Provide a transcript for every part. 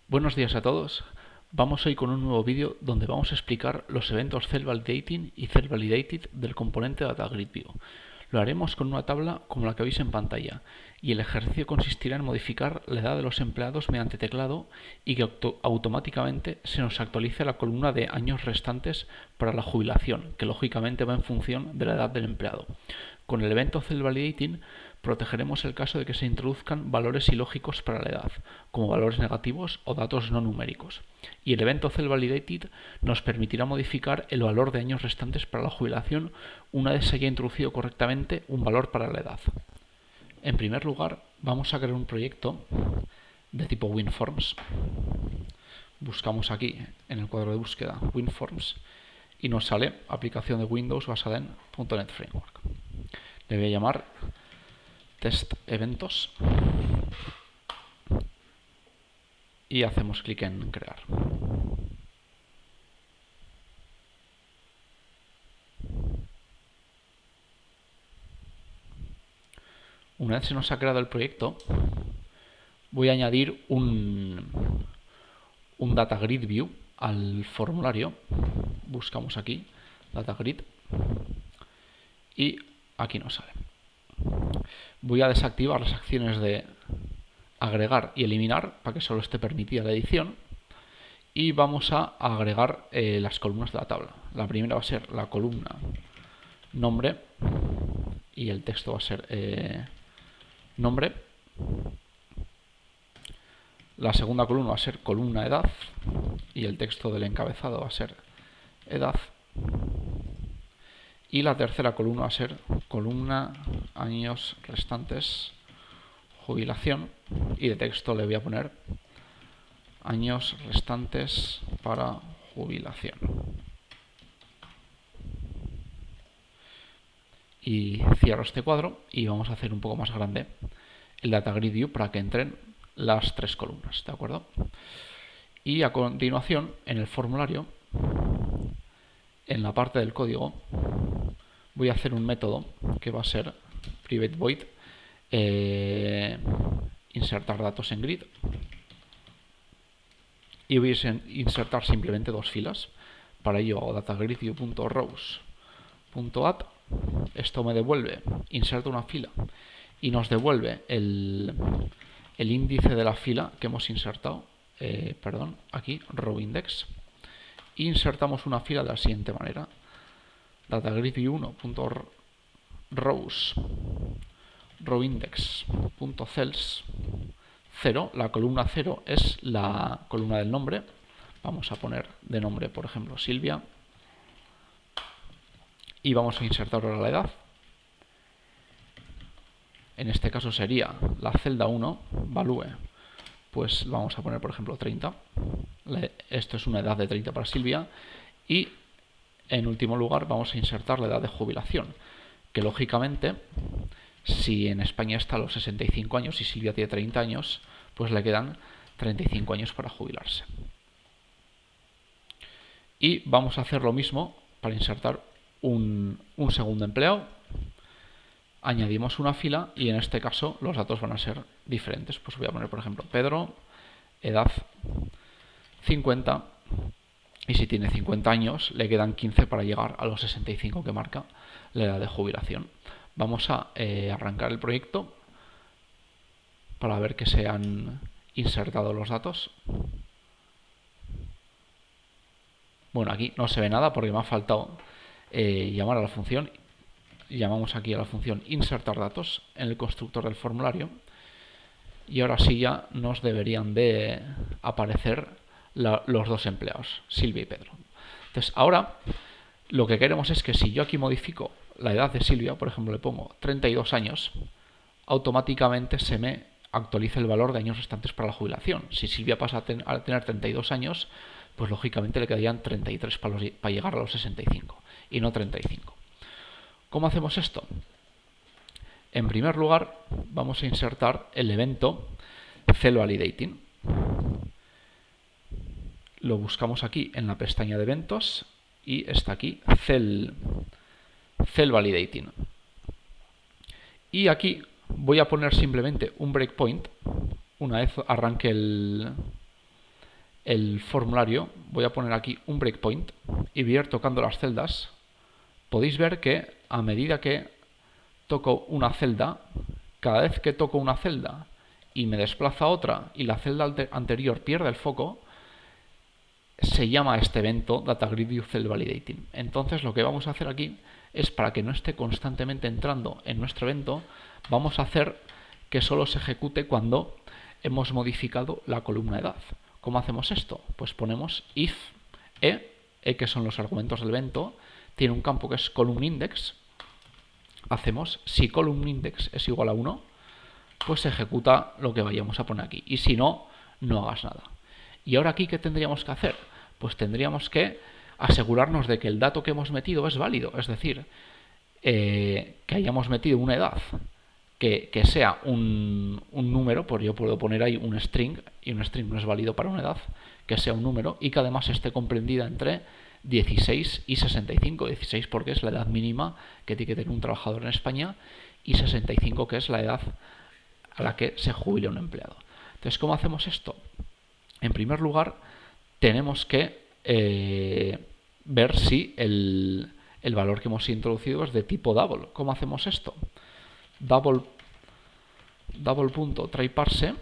Buenos días a todos. Vamos hoy con un nuevo vídeo donde vamos a explicar los eventos self-validating y self-validated del componente DataGridView. Lo haremos con una tabla como la que veis en pantalla y el ejercicio consistirá en modificar la edad de los empleados mediante teclado y que automáticamente se nos actualice la columna de años restantes para la jubilación, que lógicamente va en función de la edad del empleado. Con el evento self-validating protegeremos el caso de que se introduzcan valores ilógicos para la edad, como valores negativos o datos no numéricos. Y el evento self-validated nos permitirá modificar el valor de años restantes para la jubilación una vez se haya introducido correctamente un valor para la edad. En primer lugar, vamos a crear un proyecto de tipo WinForms. Buscamos aquí en el cuadro de búsqueda WinForms y nos sale aplicación de Windows basada en .NET Framework. Le voy a llamar test eventos y hacemos clic en crear. Una vez se nos ha creado el proyecto, voy a añadir un DataGrid View al formulario. Buscamos aquí DataGrid y aquí nos sale. Voy a desactivar las acciones de agregar y eliminar para que solo esté permitida la edición y vamos a agregar las columnas de la tabla. La primera va a ser la columna nombre y el texto va a ser nombre. La segunda columna va a ser columna edad y el texto del encabezado va a ser edad. Y la tercera columna va a ser columna años restantes jubilación y de texto le voy a poner años restantes para jubilación. Y cierro este cuadro y vamos a hacer un poco más grande el DataGrid View para que entren las tres columnas, ¿de acuerdo? Y a continuación, en el formulario, en la parte del código, voy a hacer un método que va a ser private void insertar datos en grid y voy a insertar simplemente dos filas. Para ello hago datagridview.rows.add. Esto me devuelve, inserto una fila y nos devuelve el índice de la fila que hemos insertado, aquí row index, e insertamos una fila de la siguiente manera: datagridview1.rows rowindex.cells 0, la columna 0 es la columna del nombre. Vamos a poner de nombre, por ejemplo, Silvia. Y vamos a insertar ahora la edad. En este caso sería la celda 1, value, pues vamos a poner, por ejemplo, 30. Esto es una edad de 30 para Silvia. Y en último lugar vamos a insertar la edad de jubilación, que lógicamente, si en España está a los 65 años y Silvia tiene 30 años, pues le quedan 35 años para jubilarse. Y vamos a hacer lo mismo para insertar un segundo empleado. Añadimos una fila y en este caso los datos van a ser diferentes. Pues voy a poner, por ejemplo, Pedro, edad 50, y si tiene 50 años le quedan 15 para llegar a los 65 que marca la edad de jubilación. Vamos a arrancar el proyecto para ver que se han insertado los datos. Bueno, aquí no se ve nada porque me ha faltado llamar a la función. Llamamos aquí a la función insertar datos en el constructor del formulario y ahora sí ya nos deberían de aparecer los dos empleados, Silvia y Pedro. Entonces ahora lo que queremos es que si yo aquí modifico la edad de Silvia, por ejemplo le pongo 32 años, automáticamente se me actualiza el valor de años restantes para la jubilación. Si Silvia pasa a tener 32 años, pues lógicamente le quedarían 33 para llegar a los 65 y no 35. ¿Cómo hacemos esto? En primer lugar, vamos a insertar el evento self-validating. Lo buscamos aquí en la pestaña de eventos y está aquí self-validating. Y aquí voy a poner simplemente un breakpoint una vez arranque el el formulario, voy a poner aquí un breakpoint y voy a ir tocando las celdas. Podéis ver que a medida que toco una celda, cada vez que toco una celda y me desplaza a otra y la celda anterior pierde el foco, se llama este evento DataGridView Cell Validating. Entonces lo que vamos a hacer aquí es, para que no esté constantemente entrando en nuestro evento, vamos a hacer que solo se ejecute cuando hemos modificado la columna edad. ¿Cómo hacemos esto? Pues ponemos if e, que son los argumentos del evento, tiene un campo que es columnIndex. Hacemos si columnIndex es igual a 1, pues se ejecuta lo que vayamos a poner aquí. Y si no, no hagas nada. Y ahora aquí, ¿qué tendríamos que hacer? Pues tendríamos que asegurarnos de que el dato que hemos metido es válido. Es decir, que hayamos metido una edad que sea un número, pues yo puedo poner ahí un string, y un string no es válido para una edad, que sea un número y que además esté comprendida entre 16 y 65. 16 porque es la edad mínima que tiene que tener un trabajador en España y 65 que es la edad a la que se jubila un empleado. Entonces, ¿cómo hacemos esto? En primer lugar, tenemos que ver si el valor que hemos introducido es de tipo double. ¿Cómo hacemos esto? Double.tryParse,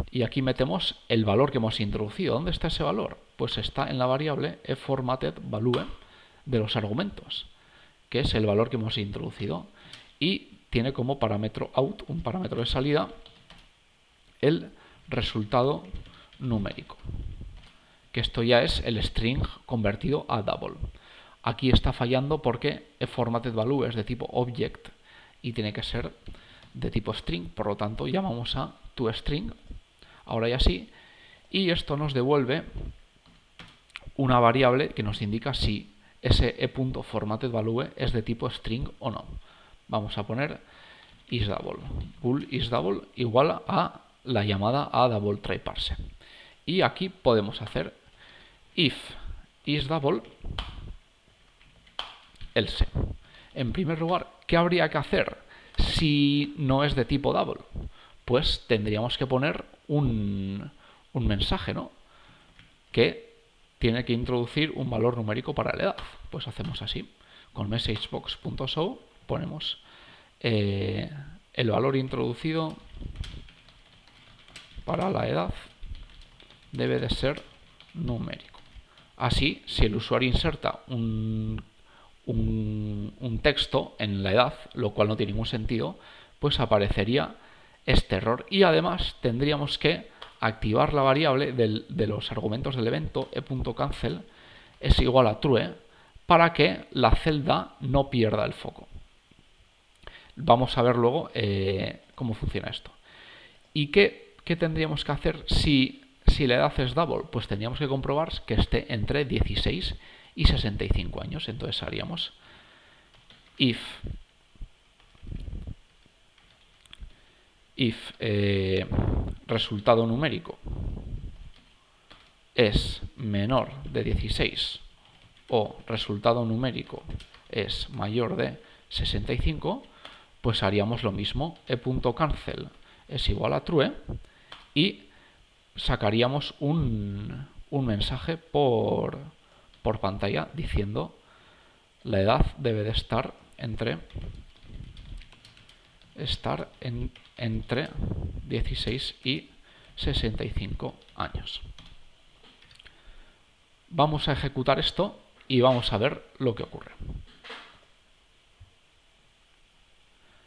y aquí metemos el valor que hemos introducido. ¿Dónde está ese valor? Pues está en la variable eFormatedValue de los argumentos, que es el valor que hemos introducido, y tiene como parámetro out, un parámetro de salida, el resultado numérico, que esto ya es el string convertido a double. Aquí está fallando porque eFormatedValue es de tipo object y tiene que ser de tipo string, por lo tanto llamamos a toString, ahora ya sí, y esto nos devuelve una variable que nos indica si ese e.formatedValue es de tipo string o no. Vamos a poner isDouble, bool isDouble igual a la llamada a double tryParse. Y aquí podemos hacer if isDouble else. En primer lugar, ¿qué habría que hacer si no es de tipo double? Pues tendríamos que poner un mensaje, ¿no?, que tiene que introducir un valor numérico para la edad. Pues hacemos así, con messagebox.show ponemos el valor introducido para la edad debe de ser numérico. Así, si el usuario inserta un texto en la edad, lo cual no tiene ningún sentido, pues aparecería este error. Y además tendríamos que activar la variable de los argumentos del evento e.cancel es igual a true para que la celda no pierda el foco. Vamos a ver luego cómo funciona esto. ¿Y qué tendríamos que hacer si la edad es double? Pues tendríamos que comprobar que esté entre 16 y 65 años. Entonces haríamos if resultado numérico es menor de 16 o resultado numérico es mayor de 65, pues haríamos lo mismo, e.cancel es igual a true y sacaríamos un mensaje por pantalla diciendo la edad debe de estar entre 16 y 65 años. Vamos a ejecutar esto y vamos a ver lo que ocurre.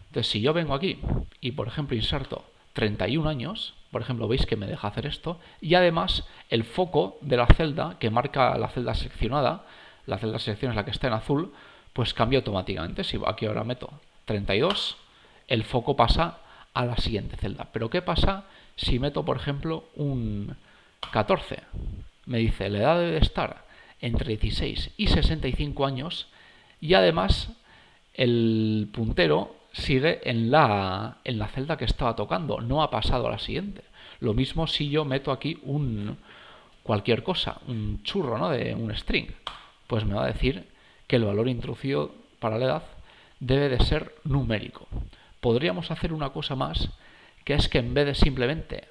Entonces, si yo vengo aquí y, por ejemplo, inserto 31 años, por ejemplo, veis que me deja hacer esto, y además el foco de la celda que marca la celda seleccionada, la celda selección es la que está en azul, pues cambia automáticamente. Si aquí ahora meto 32, el foco pasa a la siguiente celda. Pero ¿qué pasa si meto, por ejemplo, un 14? Me dice, la edad debe estar entre 16 y 65 años y además el puntero sigue en la celda que estaba tocando, no ha pasado a la siguiente. Lo mismo si yo meto aquí cualquier cosa, un churro, ¿no?, de un string, pues me va a decir que el valor introducido para la edad debe de ser numérico. Podríamos hacer una cosa más, que es que en vez de simplemente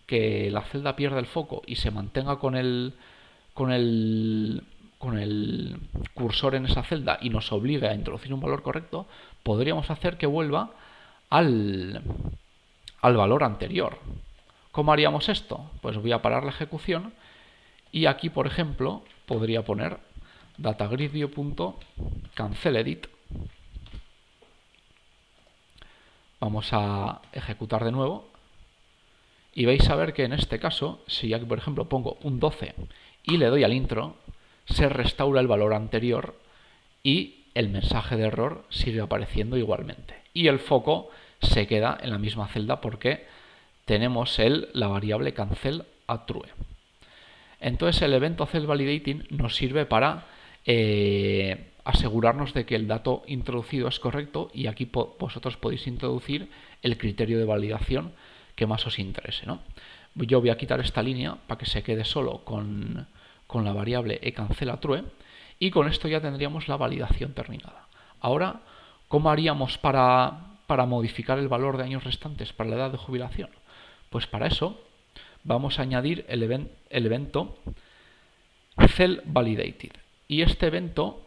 que la celda pierda el foco y se mantenga con el cursor en esa celda y nos obligue a introducir un valor correcto, podríamos hacer que vuelva al valor anterior. ¿Cómo haríamos esto? Pues voy a parar la ejecución y aquí, por ejemplo, podría poner datagridview.cancelEdit. Vamos a ejecutar de nuevo y vais a ver que en este caso, si aquí por ejemplo pongo un 12 y le doy al intro, se restaura el valor anterior y el mensaje de error sigue apareciendo igualmente. Y el foco se queda en la misma celda porque tenemos la variable cancelATrue. Entonces el evento CellValidating nos sirve para asegurarnos de que el dato introducido es correcto y aquí vosotros podéis introducir el criterio de validación que más os interese, ¿no? Yo voy a quitar esta línea para que se quede solo con la variable eCancelATrue y con esto ya tendríamos la validación terminada. Ahora, ¿cómo haríamos para modificar el valor de años restantes para la edad de jubilación? Pues para eso vamos a añadir el evento CellValidated. Y este evento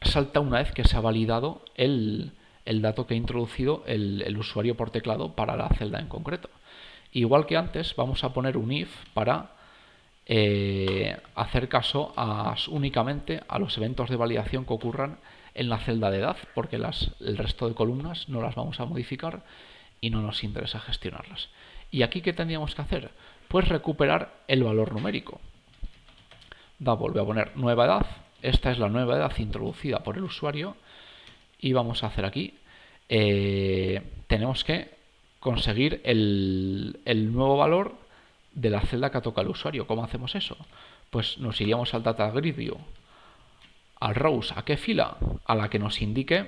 salta una vez que se ha validado el dato que ha introducido el usuario por teclado para la celda en concreto. Igual que antes, vamos a poner un if para hacer caso únicamente a los eventos de validación que ocurran en la celda de edad, porque el resto de columnas no las vamos a modificar y no nos interesa gestionarlas. ¿Y aquí qué tendríamos que hacer? Pues recuperar el valor numérico. Voy a poner nueva edad. Esta es la nueva edad introducida por el usuario y vamos a hacer aquí. Tenemos que conseguir el nuevo valor de la celda que toca el usuario. ¿Cómo hacemos eso? Pues nos iríamos al Data Grid View, al rows, ¿a qué fila? A la que nos indique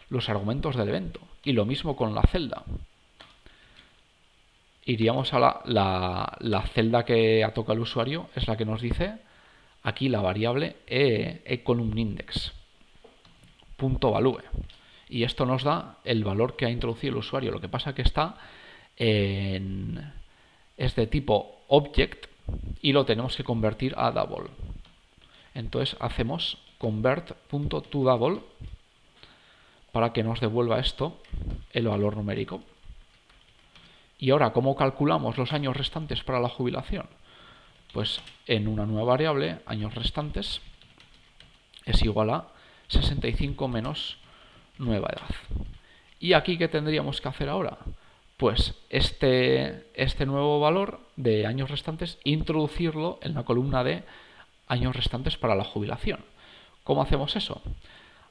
los argumentos del evento. Y lo mismo con la celda. Iríamos a la celda que toca el usuario, es la que nos dice aquí la variable eColumnIndex.value. Y esto nos da el valor que ha introducido el usuario. Lo que pasa que es de tipo object y lo tenemos que convertir a double. Entonces hacemos convert.toDouble para que nos devuelva esto el valor numérico. Y ahora, ¿cómo calculamos los años restantes para la jubilación? Pues en una nueva variable, años restantes, es igual a 65 menos nueva edad. ¿Y aquí qué tendríamos que hacer ahora? Pues este nuevo valor de años restantes, introducirlo en la columna de años restantes para la jubilación. ¿Cómo hacemos eso?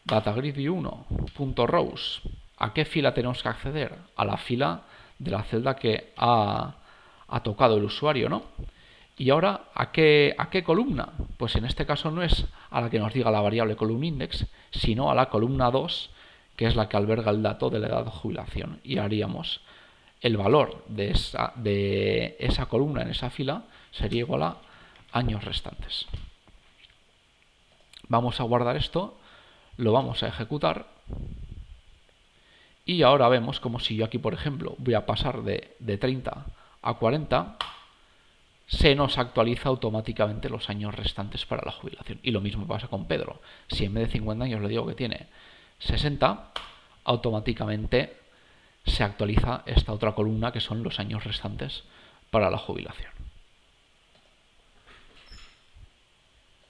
datagridview1.rows. ¿A qué fila tenemos que acceder? A la fila de la celda que ha tocado el usuario, ¿no? Y ahora, ¿a qué columna? Pues en este caso no es a la que nos diga la variable columnIndex, sino a la columna 2, que es la que alberga el dato de la edad de jubilación. Y haríamos el valor de esa columna en esa fila sería igual a años restantes. Vamos a guardar esto, lo vamos a ejecutar y ahora vemos como si yo aquí, por ejemplo, voy a pasar de 30 a 40, se nos actualiza automáticamente los años restantes para la jubilación. Y lo mismo pasa con Pedro. Si en vez de 50 años le digo que tiene 60, automáticamente se actualiza esta otra columna que son los años restantes para la jubilación.